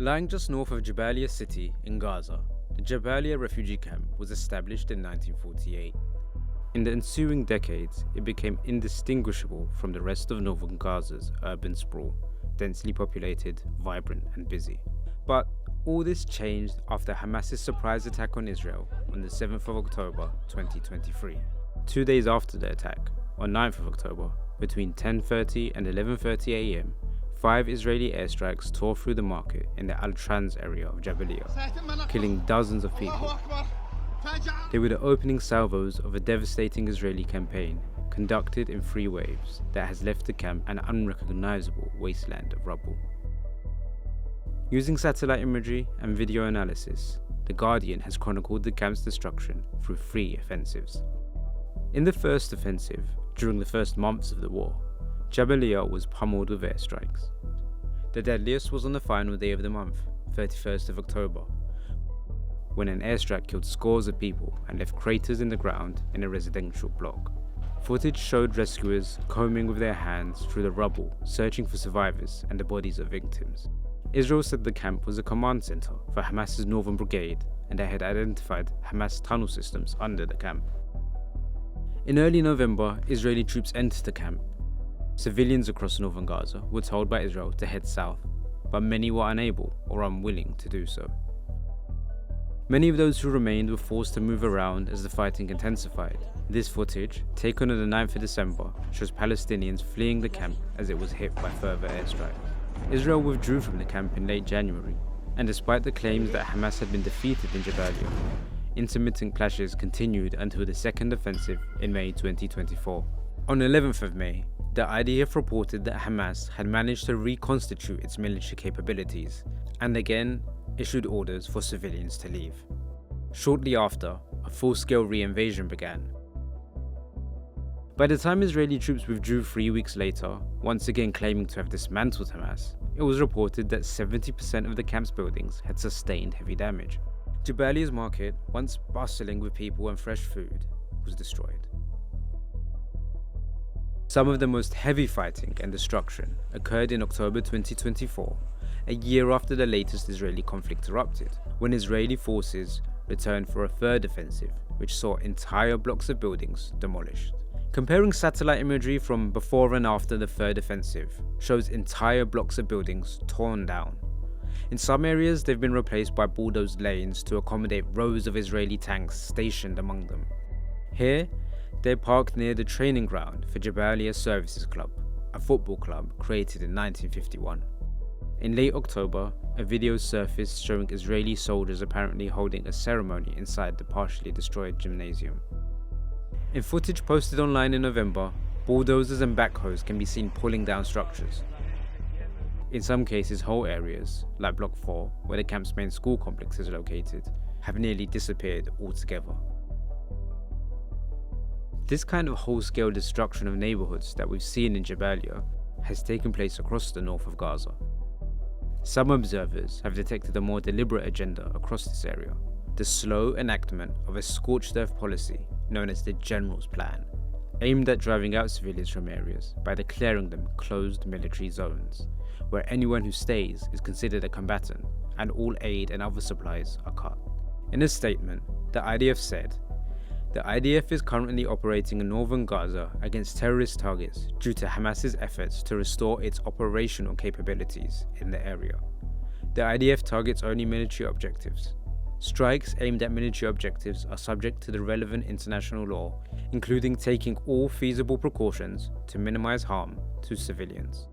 Lying just north of Jabaliya city in Gaza, the Jabaliya refugee camp was established in 1948. In the ensuing decades, it became indistinguishable from the rest of northern Gaza's urban sprawl, densely populated, vibrant and busy. But all this changed after Hamas's surprise attack on Israel on the 7th of October 2023. 2 days after the attack, on 9th of October, between 10:30 and 11:30 am, 5 Israeli airstrikes tore through the market in the Al-Trans area of Jabaliya, killing dozens of people. They were the opening salvos of a devastating Israeli campaign conducted in 3 waves that has left the camp an unrecognizable wasteland of rubble. Using satellite imagery and video analysis, The Guardian has chronicled the camp's destruction through 3 offensives. In the first offensive, during the first months of the war, Jabaliya was pummeled with airstrikes. The deadliest was on the final day of the month, 31st of October, when an airstrike killed scores of people and left craters in the ground in a residential block. Footage showed rescuers combing with their hands through the rubble, searching for survivors and the bodies of victims. Israel said the camp was a command center for Hamas's Northern Brigade and they had identified Hamas tunnel systems under the camp. In early November, Israeli troops entered the camp. Civilians across northern Gaza were told by Israel to head south, but many were unable or unwilling to do so. Many of those who remained were forced to move around as the fighting intensified. This footage, taken on the 9th of December, shows Palestinians fleeing the camp as it was hit by further airstrikes. Israel withdrew from the camp in late January, and despite the claims that Hamas had been defeated in Jabaliya, intermittent clashes continued until the second offensive in May 2024. On 11th of May, the IDF reported that Hamas had managed to reconstitute its military capabilities and again issued orders for civilians to leave. Shortly after, a full-scale re-invasion began. By the time Israeli troops withdrew 3 weeks later, once again claiming to have dismantled Hamas, it was reported that 70% of the camp's buildings had sustained heavy damage. Jabaliya's market, once bustling with people and fresh food, was destroyed. Some of the most heavy fighting and destruction occurred in October 2024, a year after the latest Israeli conflict erupted, when Israeli forces returned for a third offensive, which saw entire blocks of buildings demolished. Comparing satellite imagery from before and after the third offensive shows entire blocks of buildings torn down. In some areas, they've been replaced by bulldozed lanes to accommodate rows of Israeli tanks stationed among them. Here, they're parked near the training ground for Jabaliya Services Club, a football club created in 1951. In late October, a video surfaced showing Israeli soldiers apparently holding a ceremony inside the partially destroyed gymnasium. In footage posted online in November, bulldozers and backhoes can be seen pulling down structures. In some cases, whole areas, like Block 4, where the camp's main school complex is located, have nearly disappeared altogether. This kind of whole-scale destruction of neighbourhoods that we've seen in Jabaliya has taken place across the north of Gaza. Some observers have detected a more deliberate agenda across this area, the slow enactment of a scorched earth policy known as the General's Plan, aimed at driving out civilians from areas by declaring them closed military zones, where anyone who stays is considered a combatant and all aid and other supplies are cut. In a statement, the IDF said, "The IDF is currently operating in northern Gaza against terrorist targets due to Hamas's efforts to restore its operational capabilities in the area. The IDF targets only military objectives. Strikes aimed at military objectives are subject to the relevant international law, including taking all feasible precautions to minimize harm to civilians."